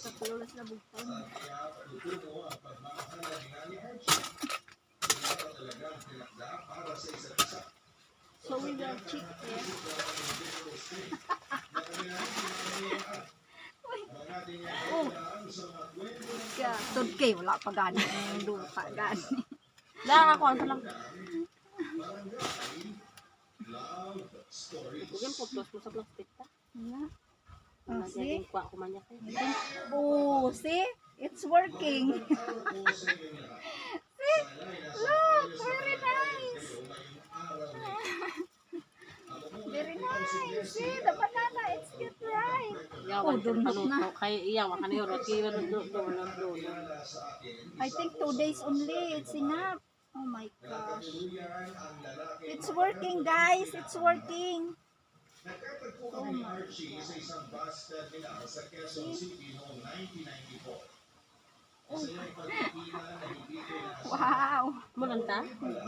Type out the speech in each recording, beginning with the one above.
Tatlo na bugtan. So we will check it. Oh, kaya tudkay wala pa gani ang lupa gani. Dah ako ano lang. Huwag putos mo sa plastic ta. Yeah. Wala see? dyan kuha ko manyak eh. Oh, see? It's working. See? Look, very nice. Very nice. See, the banana, it's cute, right? Yawan Oh, dunot na. panuto. Kaya iyawan ka na yun. Kaya doon. I think 2 days only. It's enough. Oh my gosh. It's working, guys. It's working. Oh my God. See? Oh. Wow. Mulan ta?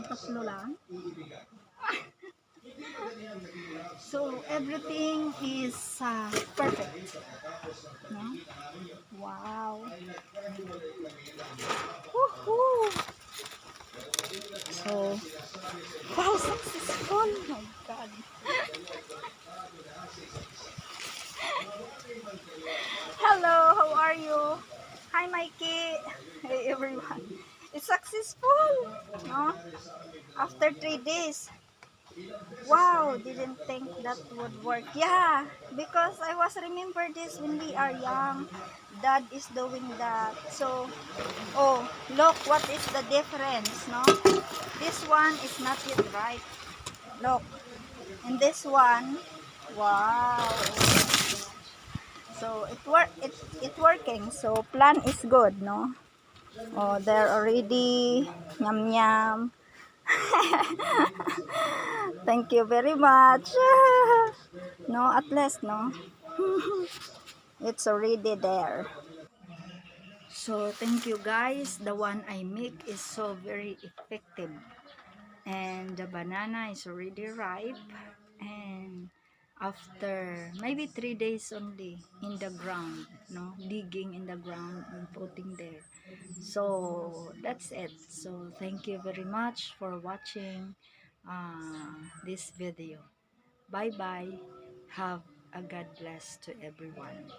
Tatlo lang. So everything is perfect. No? Wow. Woohoo! So, wow, successful. Oh my God. Hello, how are you? Hi, Mikey. Hey, everyone. It's successful. No? After 3 days. Wow, didn't think that would work. Yeah, because I was remember this when we are young. Dad is doing that. So, oh, look what is the difference, no? This one is not yet right. Look. And this one, wow. So, it working. So, plan is good, no? Oh, they're already yum yum. Thank you very much. No, at least, no? It's already there. So, thank you guys. The one I make is so very effective. And the banana is already ripe. And after maybe 3 days only in the ground, no? Digging in the ground and putting there. So, that's it. So, thank you very much for watching this video. Bye bye. Have a God bless to everyone.